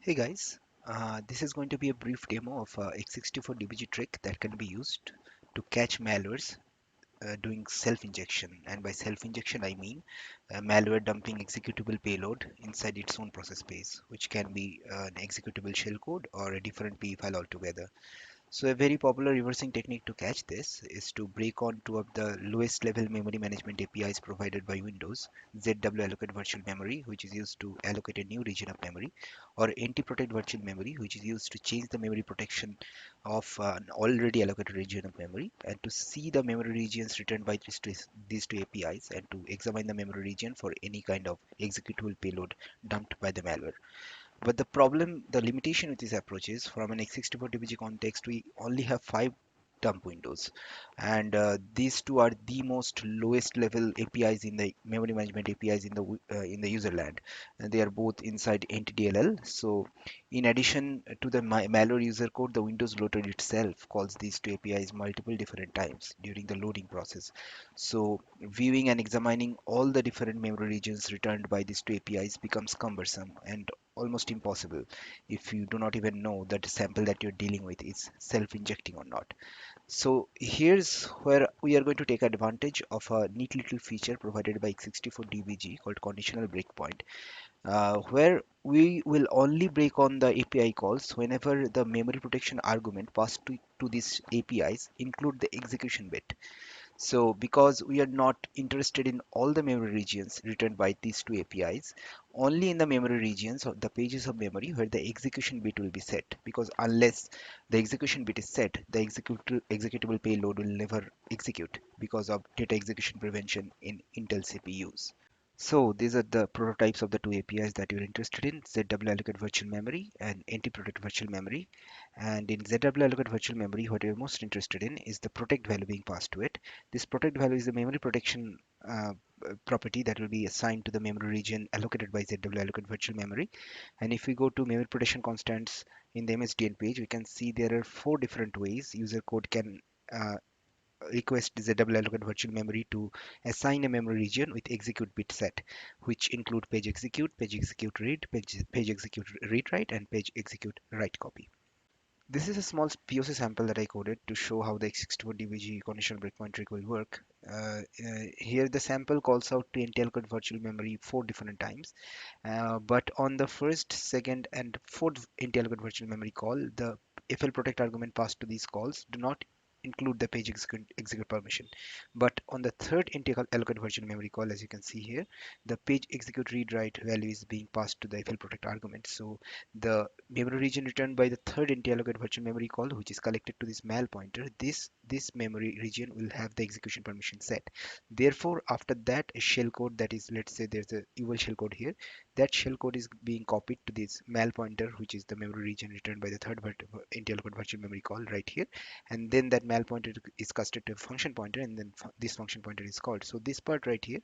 Hey guys, this is going to be a brief demo of a x64dbg trick that can be used to catch malwares doing self-injection. And by self-injection, I mean malware dumping executable payload inside its own process space, which can be an executable shellcode or a different PE file altogether. So a very popular reversing technique to catch this is to break on two of the lowest level memory management APIs provided by Windows, ZW allocate virtual memory, which is used to allocate a new region of memory, or NT protect virtual memory, which is used to change the memory protection of an already allocated region of memory, and to see the memory regions returned by these two APIs, and to examine the memory region for any kind of executable payload dumped by the malware. But the limitation with this approach is from an x64dbg context, we only have five dump windows, and these two are the most lowest level APIs in the memory management APIs in the user land, and they are both inside NTDLL. So, in addition to the malware user code, the Windows loader itself calls these two APIs multiple different times during the loading process. So, viewing and examining all the different memory regions returned by these two APIs becomes cumbersome and almost impossible if you do not even know that the sample that you're dealing with is self-injecting or not. So here's where we are going to take advantage of a neat little feature provided by x64dbg called Conditional Breakpoint, where we will only break on the API calls whenever the memory protection argument passed to these APIs include the execution bit. So because we are not interested in all the memory regions returned by these two APIs, only in the memory regions or the pages of memory where the execution bit will be set. Because unless the execution bit is set, the executable payload will never execute because of data execution prevention in Intel CPUs. So these are the prototypes of the two APIs that you're interested in, ZW allocate virtual memory and NT protect virtual memory. And in ZW allocate virtual memory, what you're most interested in is the protect value being passed to it. This protect value is the memory protection property that will be assigned to the memory region allocated by ZW allocate virtual memory. And if we go to memory protection constants in the MSDN page, we can see there are four different ways user code can uh, request ZW allocate virtual memory to assign a memory region with execute bit set, which include page execute read, page execute read write, and page execute write copy. This is a small POC sample that I coded to show how the x64dbg conditional breakpoint trick will work. Here the sample calls out to NT allocate virtual memory four different times, but on the first, second, and fourth NT allocate virtual memory call, the FL protect argument passed to these calls do not include the page execute permission. But on the third NT allocate virtual memory call, as you can see here, the page execute read write value is being passed to the FL protect argument. So the memory region returned by the third NT allocate virtual memory call, which is collected to this mal pointer, this memory region will have the execution permission set. Therefore, after that, a shellcode that is, let's say there's a evil shellcode here, that shellcode is being copied to this mal pointer, which is the memory region returned by the third NT allocate virtual memory call right here, and then that mal pointer is casted to a function pointer, and then this function pointer is called. So this part right here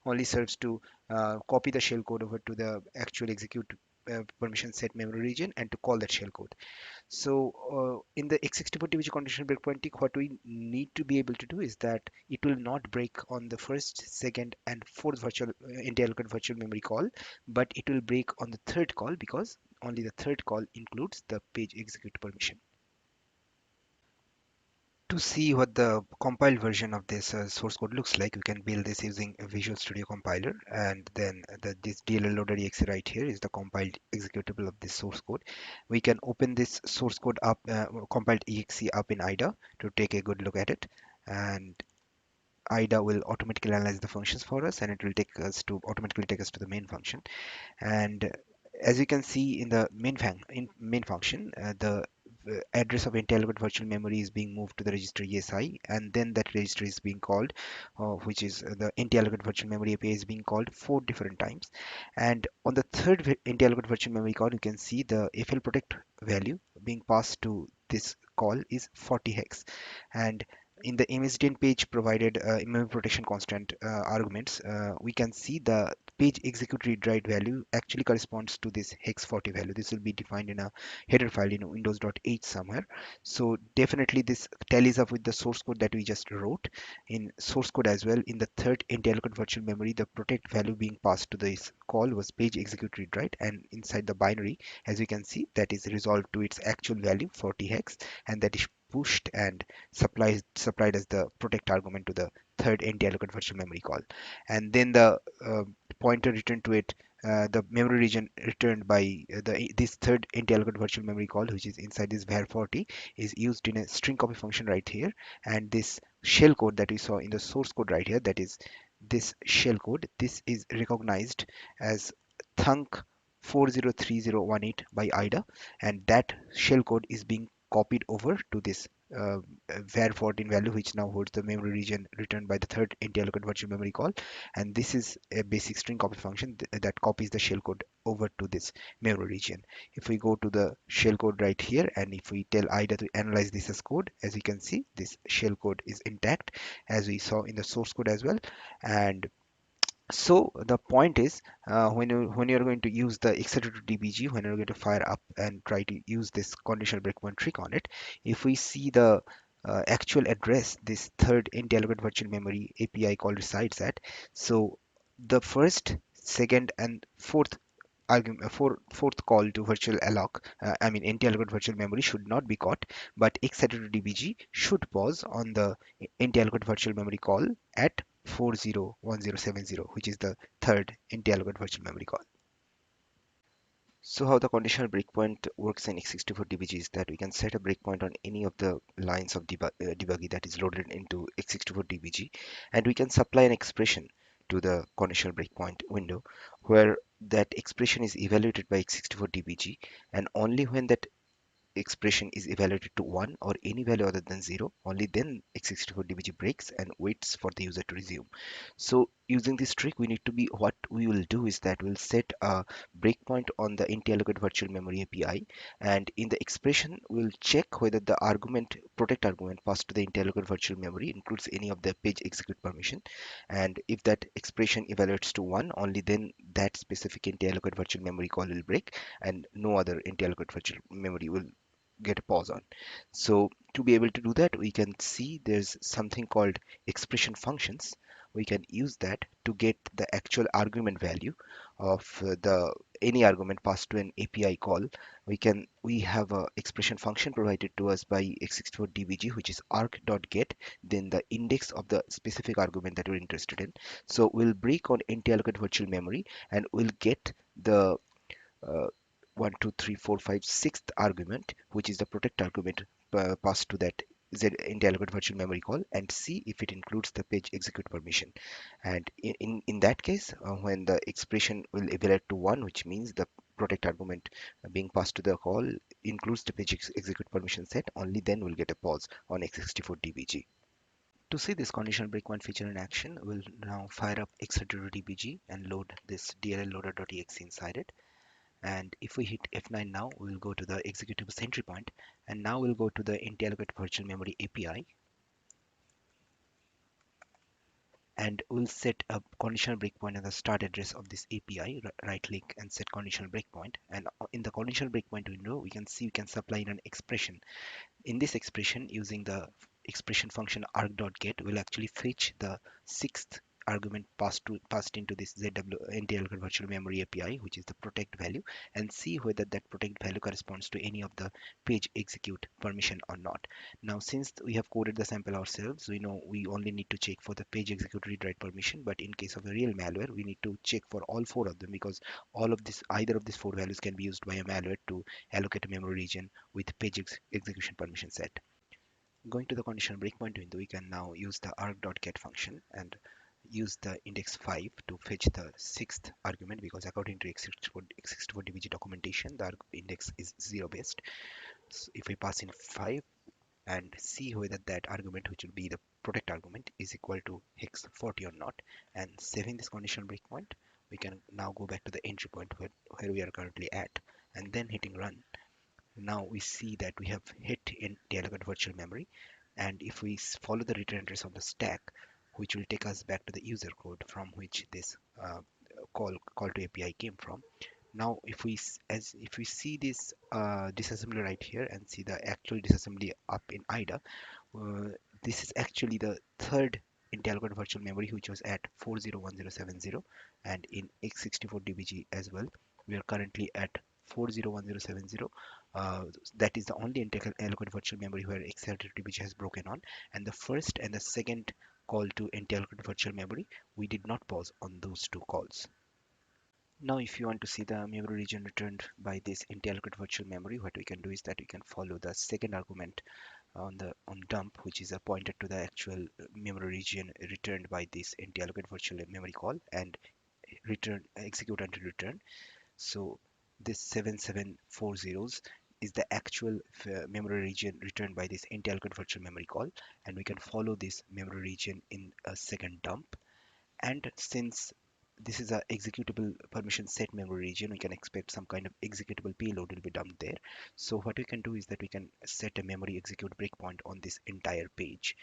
only serves to copy the shellcode over to the actual execute permission set memory region and to call that shellcode. So in the x64dbg conditional breakpoint tick, what we need to be able to do is that it will not break on the first, second, and fourth virtual allocate virtual memory call, but it will break on the third call because only the third call includes the page execute permission. To see what the compiled version of this source code looks like, we can build this using a Visual Studio compiler, and then this dll loader.exe right here is the compiled executable of this source code. We can open this source code up, compiled exe up in IDA to take a good look at it, and IDA will automatically analyze the functions for us, and it will automatically take us to the main function. And as you can see in the main function, the address of entire virtual memory is being moved to the register ESI, and then that register is being called, which is the entire virtual memory API is being called four different times. And on the third entire virtual memory call, you can see the FL protect value being passed to this call is 40 hex. And in the MSDN page provided memory protection constant arguments, we can see the page execute read write value actually corresponds to this hex 40 value. This will be defined in a header file in windows.h somewhere. So definitely this tallies up with the source code that we just wrote in source code as well. In the third interlocate virtual memory, the protect value being passed to this call was page execute read write, and inside the binary, as you can see, that is resolved to its actual value 40 hex, and that is pushed and supplied as the protect argument to the third interlocate virtual memory call. And then the pointer returned to it, the memory region returned by this third interlocate virtual memory call, which is inside this var 40, is used in a string copy function right here. And this shell code that we saw in the source code right here, that is this shell code, this is recognized as thunk 403018 by IDA, and that shell code is being copied over to this uh, var 14 value, which now holds the memory region returned by the third interlocate virtual memory call. And this is a basic string copy function that copies the shell code over to this memory region. If we go to the shell code right here, and if we tell IDA to analyze this as code, as you can see, this shell code is intact, as we saw in the source code as well. And so the point is, when you're going to use the executable.dbg, when you're going to fire up and try to use this conditional breakpoint trick on it, if we see the actual address this third interlocate virtual memory API call resides at, so the first, second, and fourth argument fourth call to virtual alloc, I mean interlocate virtual memory, should not be caught, but executable.dbg should pause on the interlocate virtual memory call at 401070, which is the third interlocate virtual memory call. So how the conditional breakpoint works in x64dbg is that we can set a breakpoint on any of the lines of debuggy that is loaded into x64dbg, and we can supply an expression to the conditional breakpoint window where that expression is evaluated by x64dbg, and only when that expression is evaluated to 1 or any value other than 0, only then x64dbg breaks and waits for the user to resume. So using this trick, we need to be, what we will do is that we'll set a breakpoint on the interlocate virtual memory API, and in the expression we'll check whether the argument protect argument passed to the interlocate virtual memory includes any of the page execute permission, and if that expression evaluates to 1, only then that specific interlocate virtual memory call will break, and no other interlocate virtual memory will get a pause on. So to be able to do that, we can see there's something called expression functions. We can use that to get the actual argument value of the any argument passed to an API call. We have a expression function provided to us by x64dbg, which is arg.get, then the index of the specific argument that we're interested in. So we'll break on interlocate virtual memory, and we'll get the uh, 1, 2, 3, 4, 5, sixth argument, which is the protect argument passed to that Z interlocate virtual memory call, and see if it includes the page execute permission. And in that case, when the expression will evaluate to 1, which means the protect argument being passed to the call includes the page execute permission set, only then we'll get a pause on x64dbg. To see this conditional breakpoint feature in action, we'll now fire up x64dbg and load this dlloader.exe inside it. And if we hit F9 now, we'll go to the executable entry point, and now we'll go to the interlocate virtual memory API, and we'll set a conditional breakpoint in the start address of this API. Right click and set conditional breakpoint, and in the conditional breakpoint window, we can see we can supply in an expression. In this expression, using the expression function arg.get, will actually fetch the sixth argument passed into this ZW interlocate virtual memory API, which is the protect value, and see whether that protect value corresponds to any of the page execute permission or not. Now, since we have coded the sample ourselves, we know we only need to check for the page execute read write permission. But in case of a real malware, we need to check for all four of them, because all of this, either of these four values, can be used by a malware to allocate a memory region with page execution permission set. Going to the conditional breakpoint window, we can now use the arg.get function and use the index 5 to fetch the sixth argument, because according to x64dbg documentation, the index is 0 based. So if we pass in 5 and see whether that argument, which will be the protect argument, is equal to hex 40 or not, and saving this conditional breakpoint, we can now go back to the entry point where we are currently at, and then hitting run. Now we see that we have hit in interlocate virtual memory, and if we follow the return address of the stack, which will take us back to the user code from which this call to API came from. Now, if we see this disassembly right here and see the actual disassembly up in IDA, uh, this is actually the third interrogated virtual memory which was at 401070, and in x64dbg as well we are currently at 401070. uh, that is the only interrogated virtual memory where x64dbg has broken on, and the first and the second call to interrogated virtual memory, we did not pause on those two calls. Now, if you want to see the memory region returned by this interrogated virtual memory, what we can do is that we can follow the second argument on dump, which is a pointer to the actual memory region returned by this interrogated virtual memory call, and return execute until return. So this 7740s is the actual memory region returned by this interrogated virtual memory call, and we can follow this memory region in a second dump. And since this is a executable permission set memory region, we can expect some kind of executable payload will be dumped there. So what we can do is that we can set a memory execute breakpoint on this entire page.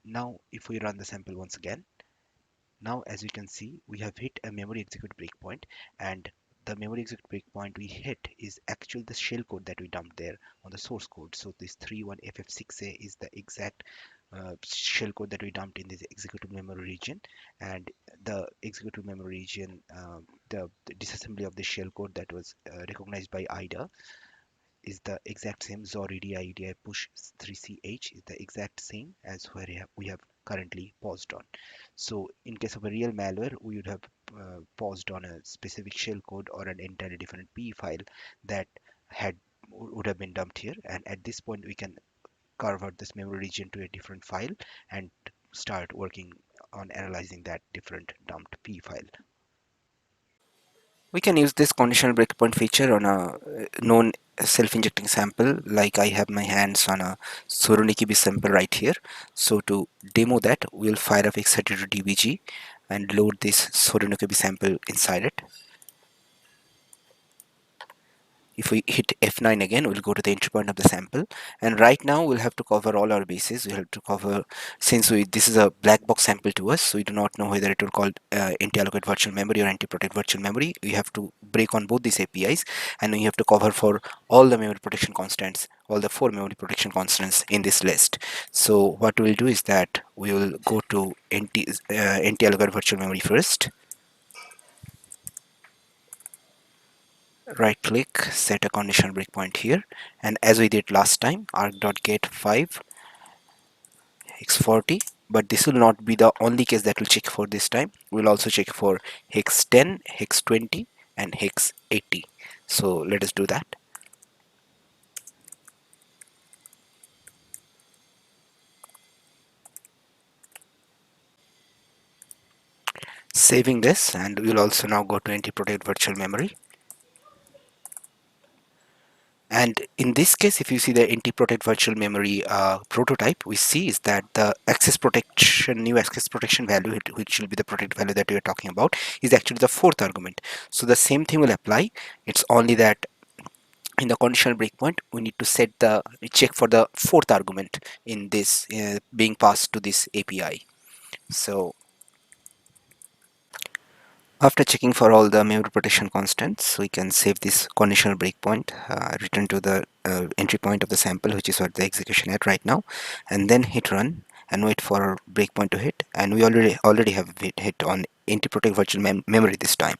Now, if we run the sample once again, now as you can see, we have hit a memory execute breakpoint, and the memory execute breakpoint we hit is actually the shellcode that we dumped there on the source code. So this 31ff6a is the exact shellcode that we dumped in this executable memory region, and the executable memory region, the disassembly of the shellcode that was recognized by IDA is the exact same. ZOR EDI push 3ch is the exact same as where we have currently paused on. So in case of a real malware, we would have paused on a specific shellcode or an entirely different P file that had would have been dumped here. And at this point, we can carve out this memory region to a different file and start working on analyzing that different dumped P file. We can use this conditional breakpoint feature on a known self-injecting sample, like I have my hands on a Soronikibi sample right here. So to demo that, we'll fire up x32dbg and load this Soronikibi sample inside it. If we hit F9 again, we'll go to the entry point of the sample. And right now we'll have to cover all our bases. We have to cover, since this is a black box sample to us, so we do not know whether it will call anti-allocate virtual memory or anti-protect virtual memory. We have to break on both these APIs, and we have to cover for all the memory protection constants, all the 4 memory protection constants in this list. So what we'll do is that we will go to anti-allocate virtual memory first. Right click, set a conditional breakpoint here, and as we did last time, arg.get 5 hex 40, but this will not be the only case that will check for this time. We'll also check for hex 10, hex 20, and hex 80. So let us do that. Saving this, and we'll also now go to anti-protect virtual memory. And in this case, if you see the anti-protect virtual memory prototype, we see is that the access protection, new access protection value, which will be the protect value that we are talking about, is actually the 4th argument. So the same thing will apply. It's only that in the conditional breakpoint, we need to set the check for the 4th argument in this being passed to this API. So after checking for all the memory protection constants, we can save this conditional breakpoint, return to the entry point of the sample, which is what the execution at right now, and then hit run and wait for breakpoint to hit. And we already have hit on anti-protect virtual memory this time.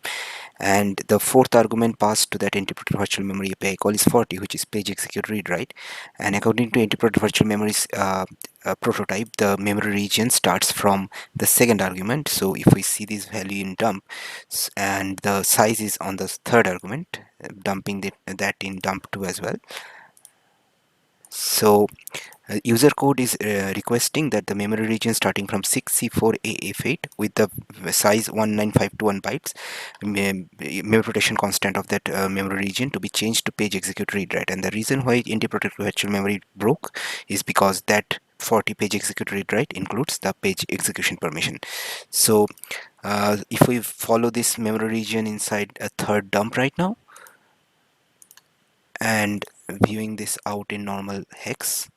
And the 4th argument passed to that anti-protect virtual memory API call is 40, which is page execute read write. And according to anti-protect virtual memory's prototype, the memory region starts from the 2nd argument. So if we see this value in dump, and the size is on the 3rd argument, dumping that in dump 2 as well. So user code is requesting that the memory region starting from 6C4AF8 with the size 19521 bytes memory protection constant of that memory region to be changed to page execute read write. And the reason why anti-protect virtual memory broke is because that 40 page execute read write includes the page execution permission. So if we follow this memory region inside a 3rd dump right now and viewing this out in normal hex,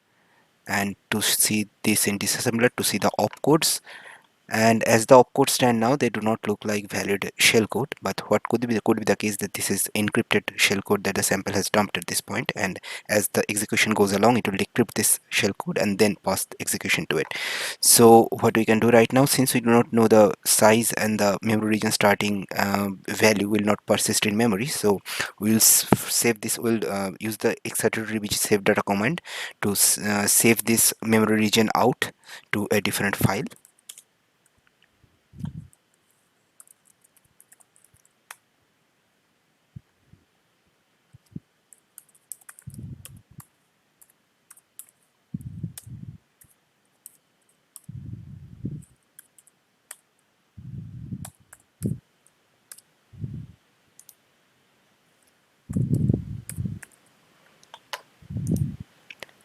and to see this in disassembler, to see the opcodes, And as the opcode stand now, they do not look like valid shellcode, but what could be the case that this is encrypted shellcode that the sample has dumped at this point, and as the execution goes along, it will decrypt this shellcode and then pass the execution to it. So what we can do right now, since we do not know the size and the memory region starting value will not persist in memory, so we'll save this. We'll use the executable save data command to save this memory region out to a different file.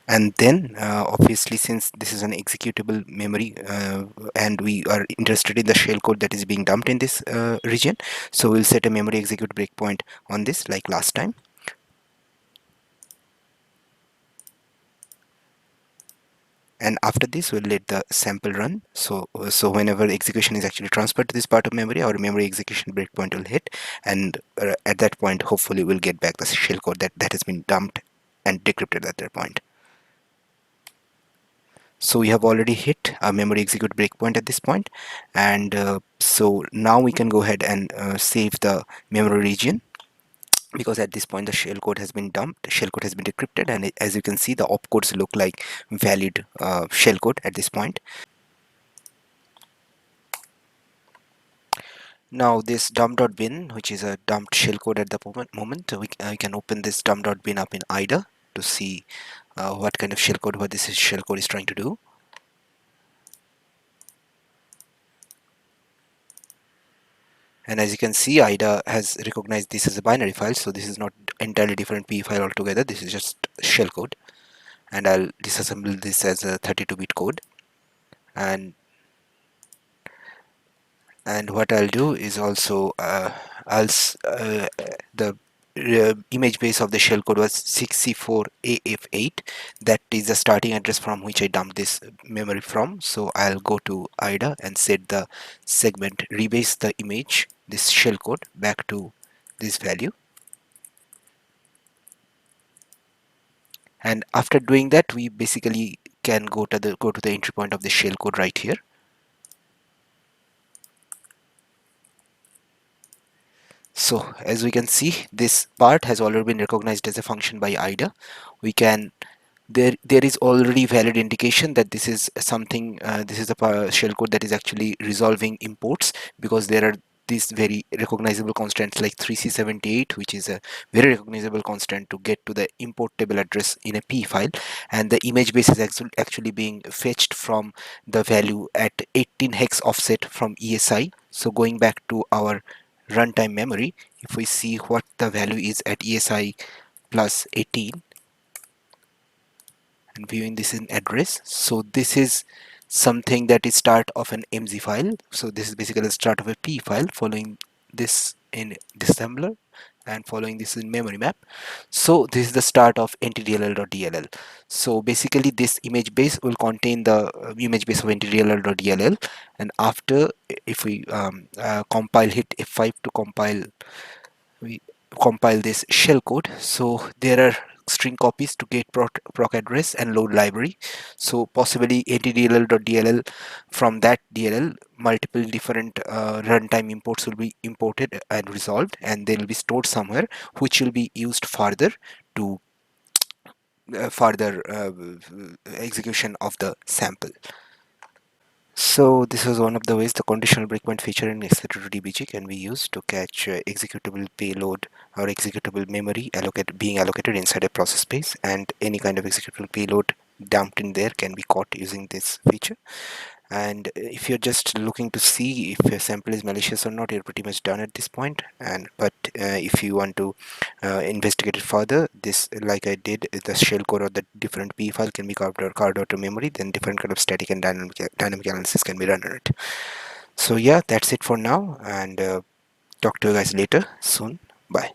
And then obviously, since this is an executable memory and we are interested in the shellcode that is being dumped in this region, so we'll set a memory execute breakpoint on this like last time. And after this, we'll let the sample run. So whenever execution is actually transferred to this part of memory, our memory execution breakpoint will hit, and at that point hopefully we'll get back the shellcode that has been dumped and decrypted at that point. So we have already hit a memory execute breakpoint at this point, and so now we can go ahead and save the memory region, because at this point the shellcode has been dumped, shellcode has been decrypted, and as you can see, the opcodes look like valid shellcode at this point. Now this dump.bin, which is a dumped shellcode at the moment, we can open this dump.bin up in IDA to see what kind of shellcode, what this shellcode is trying to do. And as you can see, IDA has recognized this as a binary file, so this is not entirely different PE file altogether. This is just shellcode, and I'll disassemble this as a 32-bit code. And what I'll do is also the image base of the shellcode was 64AF8. That is the starting address from which I dumped this memory from. So I'll go to IDA and set the segment rebase the image, this shellcode, back to this value. And after doing that, we basically can go to the entry point of the shellcode right here. So as we can see, this part has already been recognized as a function by IDA. We can there is already valid indication that this is something this is a shellcode that is actually resolving imports, because there are these very recognizable constants like 3C78, which is a very recognizable constant to get to the import table address in a P file, and the image base is actually being fetched from the value at 18 hex offset from ESI. So going back to our runtime memory, if we see what the value is at ESI plus 18 and viewing this in address, so this is something that is start of an mz file. So this is basically the start of a p file, following this in disassembler and following this in memory map. So this is the start of ntdll.dll. So basically this image base will contain the image base of ntdll.dll, and after, if we compile, hit F5 to compile, we compile this shellcode. So there are string copies to get proc address and load library. So possibly ntdll.dll, from that DLL multiple different runtime imports will be imported and resolved, and they will be stored somewhere, which will be used further to further execution of the sample. So this is one of the ways the conditional breakpoint feature in x64dbg can be used to catch executable payload or executable memory being allocated inside a process space, and any kind of executable payload dumped in there can be caught using this feature. And if you're just looking to see if your sample is malicious or not, you're pretty much done at this point. But if you want to investigate it further, this, like I did, the shellcode or the different p file can be carved out to memory, then different kind of static and dynamic analysis can be run on it. So yeah, that's it for now, and talk to you guys later soon. Bye.